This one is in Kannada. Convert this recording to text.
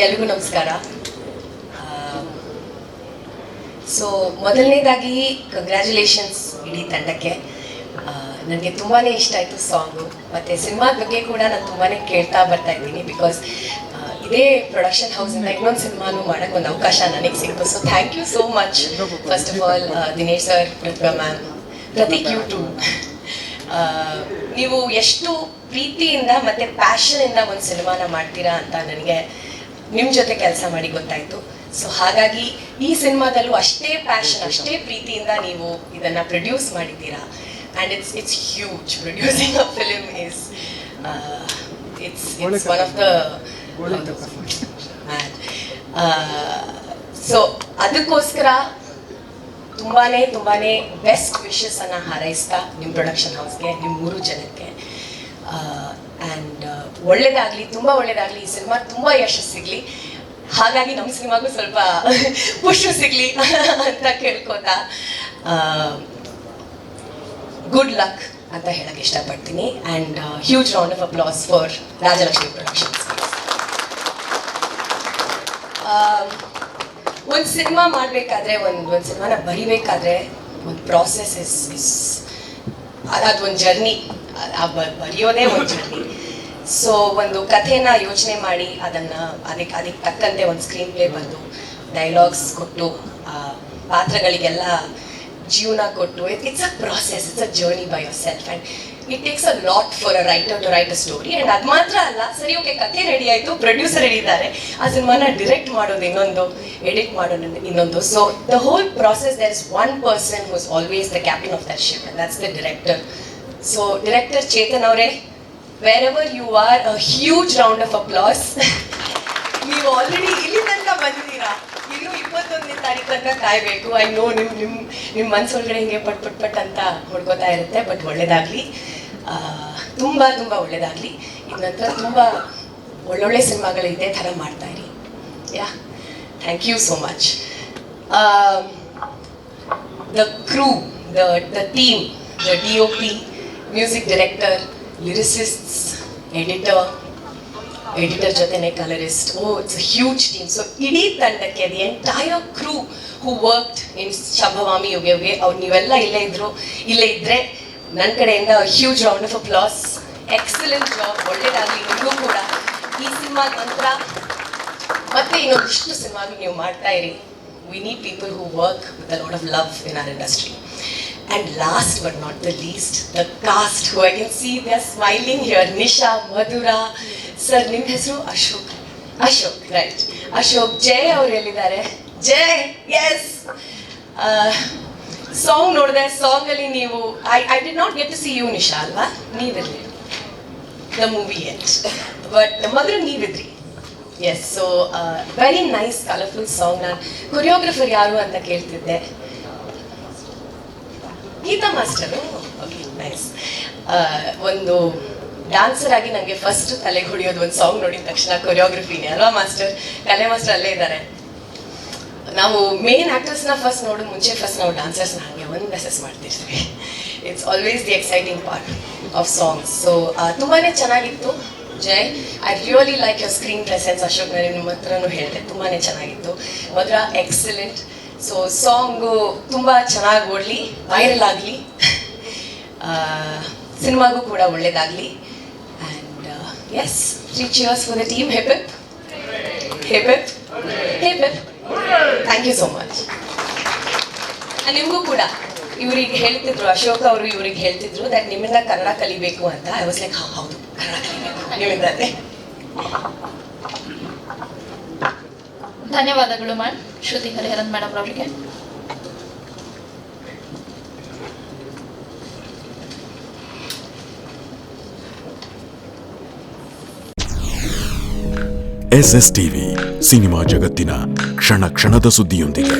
ಎಲ್ರಿಗೂ ನಮಸ್ಕಾರ. ಸೊ ಮೊದಲನೇದಾಗಿ ಕಂಗ್ರ್ಯಾಚುಲೇಷನ್ಸ್ ಇಡೀ ತಂಡಕ್ಕೆ. ನನಗೆ ತುಂಬಾ ಇಷ್ಟ ಆಯಿತು ಸಾಂಗು, ಮತ್ತು ಸಿನಿಮಾದ ಬಗ್ಗೆ ಕೂಡ ನಾನು ತುಂಬಾ ಕೇಳ್ತಾ ಬರ್ತಾ ಇದ್ದೀನಿ. ಬಿಕಾಸ್ ಇದೇ ಪ್ರೊಡಕ್ಷನ್ ಹೌಸಿಂದ ಇನ್ನೊಂದು ಸಿನಿಮಾನು ಮಾಡೋಕ್ಕೆ ಒಂದು ಅವಕಾಶ ನನಗೆ ಸಿಕ್ತು. So thank you so much first of all Dinesh sir, Pratibha ma'am, Prateek you too. ನೀವು ಎಷ್ಟು ಪ್ರೀತಿಯಿಂದ ಮತ್ತು ಪ್ಯಾಷನಿಂದ ಒಂದು ಸಿನಿಮಾನ ಮಾಡ್ತೀರಾ ಅಂತ ನನಗೆ ನಿಮ್ಮ ಜೊತೆ ಕೆಲಸ ಮಾಡಿ ಗೊತ್ತಾಯಿತು. ಸೊ ಹಾಗಾಗಿ ಈ ಸಿನಿಮಾದಲ್ಲೂ ಅಷ್ಟೇ ಪ್ಯಾಷನ್, ಅಷ್ಟೇ ಪ್ರೀತಿಯಿಂದ ನೀವು ಇದನ್ನು ಪ್ರೊಡ್ಯೂಸ್ ಮಾಡಿದ್ದೀರಾ. And it's huge. Producing a film is it's one of the so ಅದಕ್ಕೋಸ್ಕರ ತುಂಬಾ ಬೆಸ್ಟ್ ವಿಶಸ್ಸನ್ನು ಹಾರೈಸ್ತಾ ನಿಮ್ಮ ಪ್ರೊಡಕ್ಷನ್ ಹೌಸ್ಗೆ, ನಿಮ್ಮ 3 ಜನಕ್ಕೆ. ಆ್ಯಂಡ್ ಒಳ್ಳೇದಾಗಲಿ, ತುಂಬ ಒಳ್ಳೇದಾಗಲಿ. ಈ ಸಿನಿಮಾ ತುಂಬ ಯಶಸ್ಸು ಸಿಗಲಿ, ಹಾಗಾಗಿ ನಮ್ಮ ಸಿನಿಮಾಗೂ ಸ್ವಲ್ಪ ಪುಷು ಸಿಗಲಿ ಅಂತ ಕೇಳ್ಕೊತಾ ಗುಡ್ ಲಕ್ ಅಂತ ಹೇಳಕ್ಕೆ ಇಷ್ಟಪಡ್ತೀನಿ. And huge round of applause for Rajalakshmi productions. ಒಂದು ಸಿನಿಮಾ ಮಾಡಬೇಕಾದ್ರೆ, ಒಂದು ಸಿನಿಮಾನ ಬರಿಬೇಕಾದ್ರೆ ಒಂದು ಪ್ರಾಸೆಸ್ ಇಸ್ ಅದೊಂದು ಜರ್ನಿ. ಬರೆಯೋದೇ ಒಂದು ಜರ್ನಿ. ಸೊ ಒಂದು ಕಥೆನ ಯೋಚನೆ ಮಾಡಿ ಅದಕ್ಕೆ ತಕ್ಕಂತೆ ಒಂದು ಸ್ಕ್ರೀನ್ ಪ್ಲೇ ಬಂದು ಡೈಲಾಗ್ಸ್ ಕೊಟ್ಟು ಪಾತ್ರಗಳಿಗೆಲ್ಲ ಜೀವನ ಕೊಟ್ಟು it's a process, it's a journey by yourself. And it takes a lot for a writer to write a story. And ಅದು ಮಾತ್ರ ಅಲ್ಲ, ಸರಿ ಓಕೆ ಕಥೆ ರೆಡಿ ಆಯಿತು, ಪ್ರೊಡ್ಯೂಸರ್ ಹೇಳಿದ್ದಾರೆ, ಆ ಸಿನಿಮಾನ ಡಿರೆಕ್ಟ್ ಮಾಡೋದು ಇನ್ನೊಂದು, ಎಡಿಟ್ ಮಾಡೋದು ಇನ್ನೊಂದು. So the whole process there is one person who is always the captain of that ship, and that's the director. So director Chetan ಅವರೇ, wherever you are, a huge round of applause. ನೀವು ಆಲ್ರೆಡಿ ಇಲ್ಲಿ ತನಕ ಬಂದಿದ್ದೀರಾ, ಇನ್ನೂ 21ನೇ ತಾರೀಕು ತನಕ ಕಾಯಬೇಕು. ಐ ನೋ ನಿಮ್ಮ ಮನಸ್ಸೊಳಗಡೆ ಹಿಂಗೆ ಪಟ್ ಅಂತ ಹೊಡ್ಕೋತಾ ಇರುತ್ತೆ. ಬಟ್ ಒಳ್ಳೇದಾಗಲಿ, ತುಂಬ ಒಳ್ಳೇದಾಗಲಿ. ಇದ ನಂತರ ತುಂಬ ಒಳ್ಳೊಳ್ಳೆ ಸಿನಿಮಾಗಳು ಇದೇ ಥರ ಮಾಡ್ತಾಯಿರಿ. Yeah, thank you so much. The crew, the team, the DOP, music director, lyricists, editor ಜೊತೆನೆ colourist. It's a huge team. So ಇಡೀ ತಂಡಕ್ಕೆ, the entire crew who worked in Shambhavami Yuge ಅವ್ರು ನೀವೆಲ್ಲ ಇಲ್ಲೇ ಇದ್ದರೆ ನನ್ನ ಕಡೆಯಿಂದ huge round of applause. Excellent job, ಒಳ್ಳೇದಾಗಲಿ ನಿಮಗೂ ಕೂಡ. ಈ ಸಿನಿಮಾದ ನಂತರ ಮತ್ತೆ ಇನ್ನೊಂದಿಷ್ಟು ಸಿನಿಮಾಗಳು ನೀವು ಮಾಡ್ತಾ ಇರಿ. We need people who work with a lot of love in our industry. And last but not the least, the cast who I can see they are smiling here. Nisha, Madhura, sir, ನಿಮ್ಮ ಹೆಸರು ಅಶೋಕ್, ರೈಟ್? ಅಶೋಕ್, ಜೈ ಅವ್ರು ಎಲ್ಲಿದ್ದಾರೆ? ಜೈ, ಎಸ್. ಸಾಂಗ್ ನೋಡಿದೆ, ಸಾಂಗಲ್ಲಿ ನೀವು I did not get to see you Nisha ಅಲ್ವಾ? ನೀವಿರಲಿ ದ ಮೂವಿ ಎಟ್, ಬಟ್ ಮೊದಲು ನೀವಿದ್ರಿ. Yes. So very nice colourful song. ನಾನು ಕೊರಿಯೋಗ್ರಫರ್ ಯಾರು ಅಂತ ಕೇಳ್ತಿದ್ದೆ. ಗೀತಾ ಮಾಸ್ಟರು. Okay, nice. ಒಂದು ಡ್ಯಾನ್ಸರ್ ಆಗಿ ನನಗೆ ಫಸ್ಟ್ ತಲೆಗೆ ಹೊಡೆಯೋದು ಒಂದು ಸಾಂಗ್ ನೋಡಿದ ತಕ್ಷಣ ಕೊರಿಯೋಗ್ರಫಿನೇ ಅಲ್ವಾ ಮಾಸ್ಟರ್? ಕಲೆ ಮಾಸ್ಟರ್ ಅಲ್ಲೇ ಇದ್ದಾರೆ. ನಾವು ಮೇನ್ ಆ್ಯಕ್ಟರ್ಸ್ನ ಫಸ್ಟ್ ನೋಡೋ ಮುಂಚೆ ನಾವು ಡಾನ್ಸರ್ಸ್ನ ಹಾಗೆ ಒಂದು ಮೆಸೇಜ್ ಮಾಡ್ತಿರ್ತೀವಿ. It's always the exciting part of songs. So ತುಂಬಾ ಚೆನ್ನಾಗಿತ್ತು. Jai, I really like your screen presence. Ashok, ನಾನು ನಿಮ್ಮ ಹತ್ರನೂ ಹೇಳಿದೆ, ತುಂಬಾ ಚೆನ್ನಾಗಿತ್ತು. ಮಧುರ, ಎಕ್ಸಲೆಂಟ್. ಸೊ ಸಾಂಗು ತುಂಬ ಚೆನ್ನಾಗಿ ಓಡಲಿ, ವೈರಲ್ ಆಗಲಿ, ಸಿನಿಮಾಗೂ ಕೂಡ ಒಳ್ಳೇದಾಗಲಿ. And yes, 3 cheers for the team. Hip hip, hip hip, hip hip. Thank you so much. ನಿಮಗೂ ಕೂಡ ಇವ್ರಿಗೆ ಹೇಳ್ತಿದ್ರು, ಅಶೋಕ್ ಅವರು ಇವ್ರಿಗೆ ಹೇಳ್ತಿದ್ರು ದಟ್ ನಿಮ್ಮಿಂದ ಕನ್ನಡ ಕಲಿಬೇಕು ಅಂತ. ಐ ವಾಸ್ ಲೈಕ್, ಹೌದು, ಕನ್ನಡ ಕಲಿಬೇಕು ನಿಮ್ಮಿಂದಲೇ. ಧನ್ಯವಾದಗಳು ಮ್ಯಾಮ್, ಶ್ರುತಿ ಹರಿಹರನ್ ಮೇಡಮ್ ಅವರಿಗೆ. SSTV, ಸಿನಿಮಾ ಜಗತ್ತಿನ ಕ್ಷಣ ಕ್ಷಣದ ಸುದ್ದಿಯೊಂದಿಗೆ.